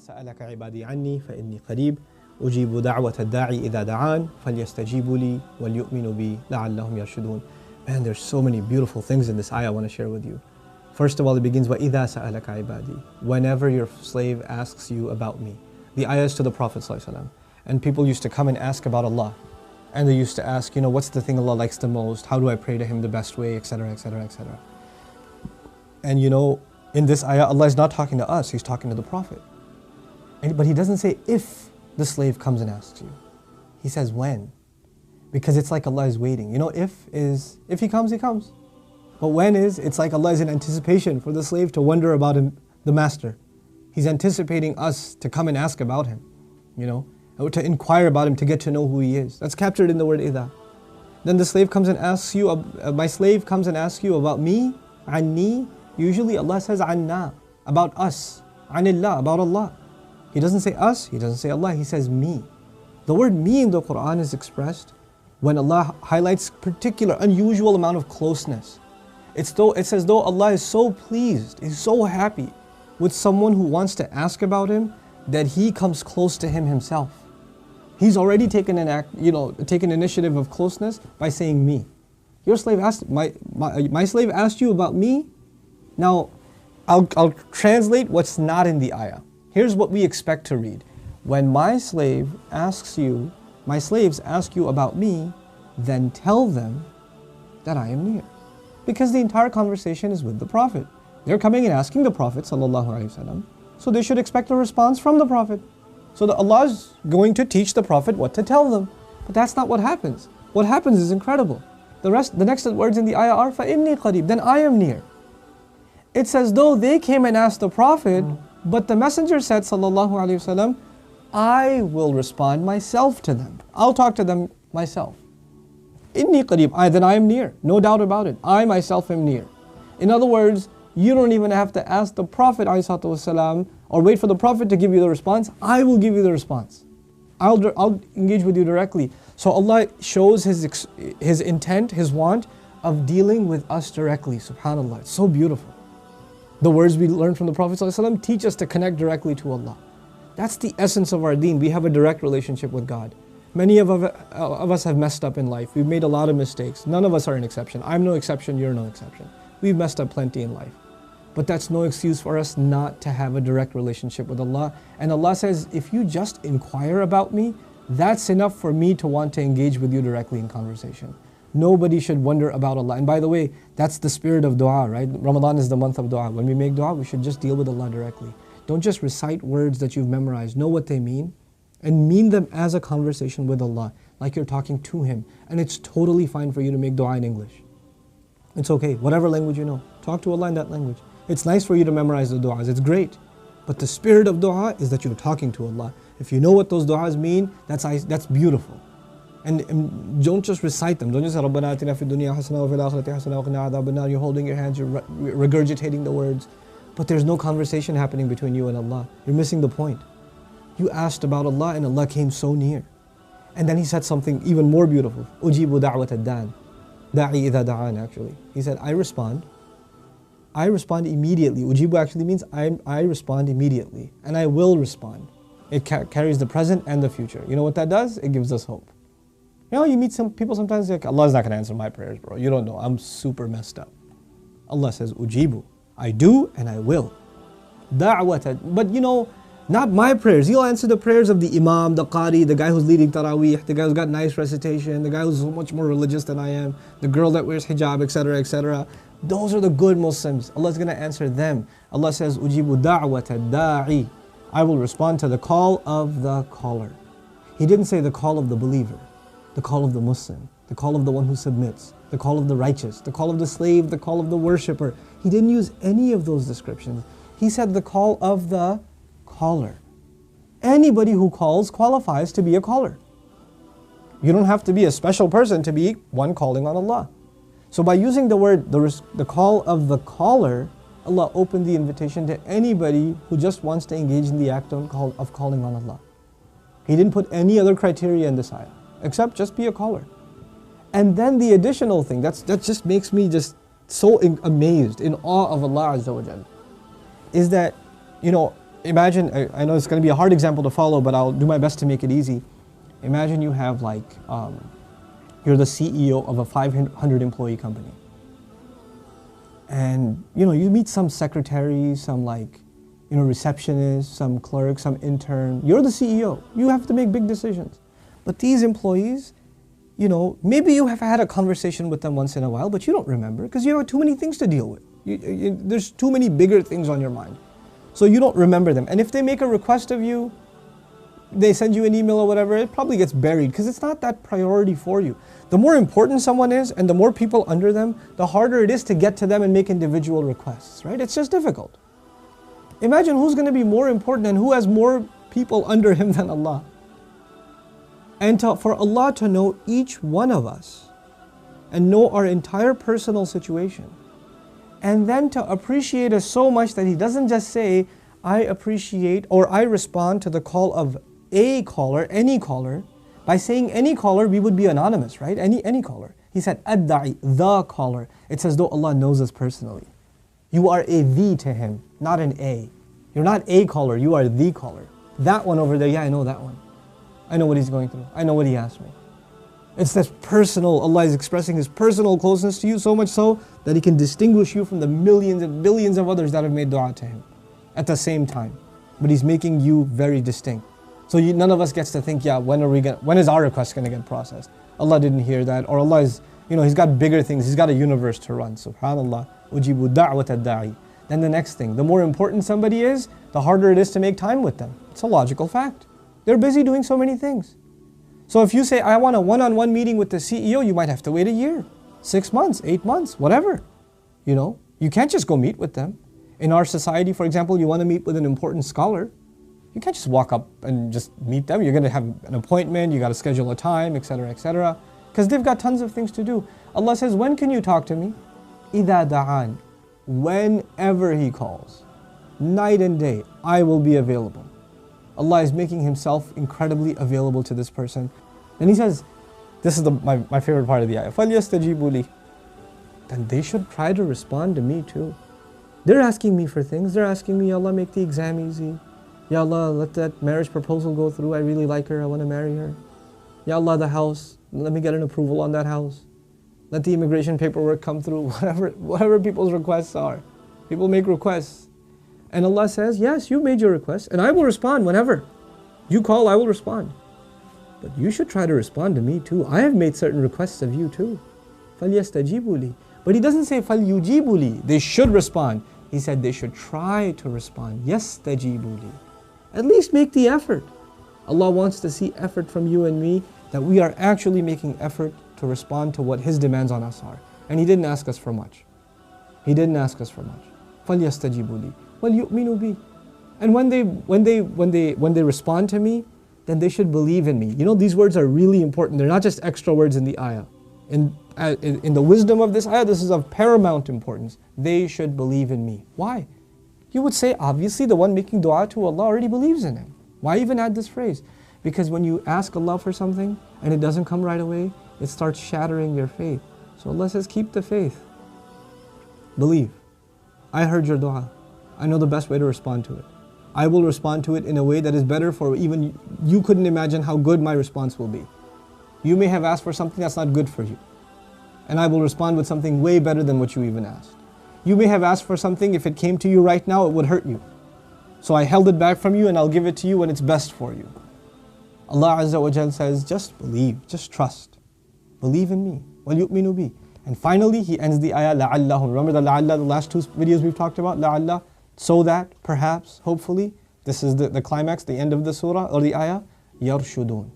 سألك عبادي عني فإني قريب أجيب دعوة الداعي إذا دعان فليستجيبوا لي وليؤمنوا بي لعلهم يرشدون. Man, there's so many beautiful things in this ayah I want to share with you. First of all, it begins وَإِذَا سَأَلَكَ عِبَادِي. Whenever your slave asks you about me. The ayah is to the Prophet ﷺ. And people used to come and ask about Allah. And they used to ask, what's the thing Allah likes the most? How do I pray to Him the best way? Etc, etc, etc. And in this ayah, Allah is not talking to us, He's talking to the Prophet. But He doesn't say if the slave comes and asks you. He says when. Because it's like Allah is waiting. If He comes, He comes. But when it's like Allah is in anticipation for the slave to wonder about the master. He's anticipating us to come and ask about him, or to inquire about him, to get to know who he is. That's captured in the word idha. Then the slave comes and asks you, my slave comes and asks you about me, anni. Usually Allah says anna, about us, anillah, about Allah. He doesn't say us, He doesn't say Allah, He says me. The word me in the Quran is expressed when Allah highlights particular, unusual amount of closeness. It's as though Allah is so pleased, He's so happy with someone who wants to ask about Him that He comes close to him Himself. He's already taken taken initiative of closeness by saying me. Your slave asked, my slave asked you about me. Now, I'll translate what's not in the ayah. Here's what we expect to read. When my slaves ask you about me, then tell them that I am near. Because the entire conversation is with the Prophet. They're coming and asking the Prophet ﷺ, so they should expect a response from the Prophet. So Allah is going to teach the Prophet what to tell them. But that's not what happens. What happens is incredible. The next words in the ayah are فَإِنِّي قَرِيب, then I am near. It's as though they came and asked the Prophet, but the Messenger said ﷺ, I will respond myself to them. I'll talk to them myself. Inni qareeb, then I am near. No doubt about it. I myself am near. In other words, you don't even have to ask the Prophet ﷺ or wait for the Prophet to give you the response. I will give you the response. I'll engage with you directly. So Allah shows His intent, His want of dealing with us directly. SubhanAllah, it's so beautiful. The words we learn from the Prophet ﷺ teach us to connect directly to Allah. That's the essence of our deen. We have a direct relationship with God. Many of us have messed up in life. We've made a lot of mistakes. None of us are an exception. I'm no exception, you're no exception. We've messed up plenty in life. But that's no excuse for us not to have a direct relationship with Allah. And Allah says, if you just inquire about me, that's enough for me to want to engage with you directly in conversation. Nobody should wonder about Allah. And by the way, that's the spirit of dua, right? Ramadan is the month of dua. When we make dua, we should just deal with Allah directly. Don't just recite words that you've memorized. Know what they mean and mean them as a conversation with Allah, like you're talking to Him. And it's totally fine for you to make dua in English. It's okay, whatever language you know. Talk to Allah in that language. It's nice for you to memorize the du'as, it's great. But the spirit of dua is that you're talking to Allah. If you know what those du'as mean, that's beautiful. And don't just recite them. Don't just say, رَبَّنَا آتِنَا فِي الدُّنْيَا حَسَنَةً وَفِي الْآخِرَةِ حَسَنَةً وَقِنَا عَذَابَ النَّارِ. You're holding your hands, you're regurgitating the words. But there's no conversation happening between you and Allah. You're missing the point. You asked about Allah and Allah came so near. And then He said something even more beautiful. أُجِيبُ دَعْوَةَ الدَّاعِ دَاعِي إِذَا دَعَانِ actually. He said, I respond immediately. Ujibu actually means I respond immediately. And I will respond. It carries the present and the future. You know what that does? It gives us hope. You meet some people sometimes, like, Allah's not going to answer my prayers, bro. You don't know. I'm super messed up. Allah says, Ujibu. I do and I will. Da'wata. But not my prayers. He'll answer the prayers of the Imam, the Qari, the guy who's leading Taraweeh, the guy who's got nice recitation, the guy who's so much more religious than I am, the girl that wears hijab, etc., etc. Those are the good Muslims. Allah's going to answer them. Allah says, Ujibu da'wata da'i. I will respond to the call of the caller. He didn't say the call of the believer, the call of the Muslim, the call of the one who submits, the call of the righteous, the call of the slave, the call of the worshipper. He didn't use any of those descriptions. He said the call of the caller. Anybody who calls qualifies to be a caller. You don't have to be a special person to be one calling on Allah. So by using the word, the call of the caller, Allah opened the invitation to anybody who just wants to engage in the act of calling on Allah. He didn't put any other criteria in this ayah, except just be a caller. And then the additional thing, that just makes me just so amazed, in awe of Allah Azza wa Jal, is that, Imagine, I know it's going to be a hard example to follow, but I'll do my best to make it easy. Imagine you have like, you're the CEO of a 500 employee company. And you meet some secretary, some receptionist, some clerk, some intern. You're the CEO. You have to make big decisions. But these employees, maybe you have had a conversation with them once in a while, but you don't remember because you have too many things to deal with. There's too many bigger things on your mind. So you don't remember them. And if they make a request of you, they send you an email or whatever, it probably gets buried because it's not that priority for you. The more important someone is and the more people under them, the harder it is to get to them and make individual requests, right? It's just difficult. Imagine who's going to be more important and who has more people under him than Allah. And for Allah to know each one of us and know our entire personal situation, and then to appreciate us so much that He doesn't just say, I appreciate or I respond to the call of a caller, any caller. By saying any caller, we would be anonymous, right? Any caller. He said, Ad-da'i, the caller. It's as though Allah knows us personally. You are a the to Him, not an a. You're not a caller, you are the caller. That one over there, yeah, I know that one. I know what he's going through. I know what he asked me. It's this personal, Allah is expressing His personal closeness to you so much so that He can distinguish you from the millions and billions of others that have made dua to Him at the same time. But He's making you very distinct. So none of us gets to think, yeah, when is our request going to get processed? Allah didn't hear that, or Allah is, He's got bigger things, He's got a universe to run. Subhanallah. Ujibu da'wat ad-da'i. Then the next thing, the more important somebody is, the harder it is to make time with them. It's a logical fact. They're busy doing so many things. So if you say, I want a one-on-one meeting with the CEO, you might have to wait a year, 6 months, 8 months, whatever. You can't just go meet with them. In our society, for example, you want to meet with an important scholar, you can't just walk up and just meet them. You're going to have an appointment, you got to schedule a time, etc., etc. Because they've got tons of things to do. Allah says, when can you talk to me? إِذَا دَعَانِ. Whenever He calls, night and day, I will be available. Allah is making Himself incredibly available to this person. And He says, this is my favorite part of the ayah, فَلْيَسْتَجِيبُوا لِي. Then they should try to respond to me too. They're asking me for things. They're asking me, Ya Allah, make the exam easy. Ya Allah, let that marriage proposal go through. I really like her. I want to marry her. Ya Allah, the house. Let me get an approval on that house. Let the immigration paperwork come through. Whatever people's requests are. People make requests. And Allah says, yes, you made your request and I will respond whenever. You call, I will respond. But you should try to respond to me too. I have made certain requests of you too. فَلْيَسْتَجِيبُوا لِي. But He doesn't say فَلْيُجِيبُوا لِي. They should respond. He said they should try to respond. يَسْتَجِيبُوا لِي. At least make the effort. Allah wants to see effort from you and me, that we are actually making effort to respond to what His demands on us are. And He didn't ask us for much. He didn't ask us for much. فَلْيَسْتَجِيبُوا لِي وَلْيُؤْمِنُوا بِي. And when they respond to me, then they should believe in me. These words are really important. They're not just extra words in the ayah. In the wisdom of this ayah, this is of paramount importance. They should believe in me. Why? You would say, obviously, the one making dua to Allah already believes in Him. Why even add this phrase? Because when you ask Allah for something and it doesn't come right away, it starts shattering your faith. So Allah says, keep the faith. Believe. I heard your dua. I know the best way to respond to it. I will respond to it in a way that is better for even you couldn't imagine how good my response will be. You may have asked for something that's not good for you. And I will respond with something way better than what you even asked. You may have asked for something, if it came to you right now, it would hurt you. So I held it back from you and I'll give it to you when it's best for you. Allah Azza wa Jal says, just believe, just trust. Believe in me. وَلْيُؤْمِنُوا بِي. And finally, He ends the ayah, لَعَلَّهُمْ. Remember the la'alla, the last two videos we've talked about? لَعَلَّ, so that, perhaps, hopefully, this is the climax, the end of the surah or the ayah, يَرْشُدُونَ.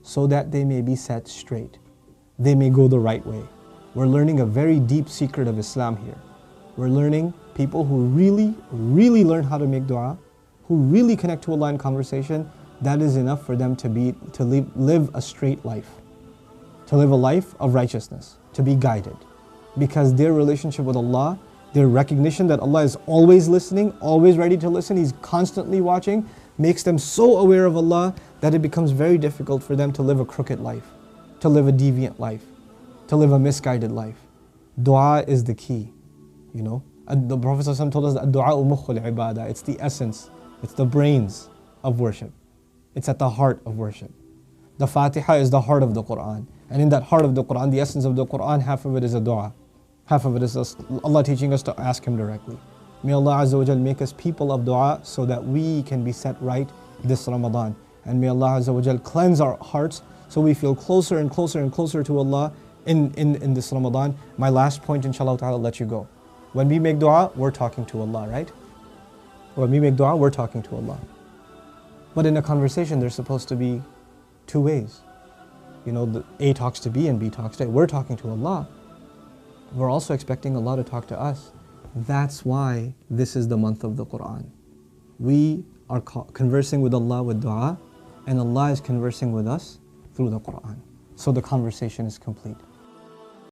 So that they may be set straight. They may go the right way. We're learning a very deep secret of Islam here. We're learning people who really learn how to make dua, who really connect to Allah in conversation. That is enough for them to live a straight life, to live a life of righteousness, to be guided. Because their relationship with Allah, their recognition that Allah is always listening, always ready to listen, He's constantly watching, makes them so aware of Allah that it becomes very difficult for them to live a crooked life, to live a deviant life, to live a misguided life. Dua is the key. The Prophet ﷺ told us that dua mukhul ibadah. It's the essence. It's the brains of worship. It's at the heart of worship. The Fatiha is the heart of the Quran. And in that heart of the Quran, the essence of the Quran, half of it is a dua. Half of it is Allah teaching us to ask Him directly. May Allah Azza wa Jal make us people of dua so that we can be set right this Ramadan. And may Allah Azza wa Jal cleanse our hearts so we feel closer and closer and closer to Allah in this Ramadan. My last point, inshallah ta'ala, I'll let you go. When we make dua, we're talking to Allah, right? When we make dua, we're talking to Allah. But in a conversation, there's supposed to be two ways. You know, the A talks to B and B talks to A. We're talking to Allah. We're also expecting Allah to talk to us. That's why this is the month of the Quran. We are conversing with Allah with dua, and Allah is conversing with us through the Quran. So the conversation is complete.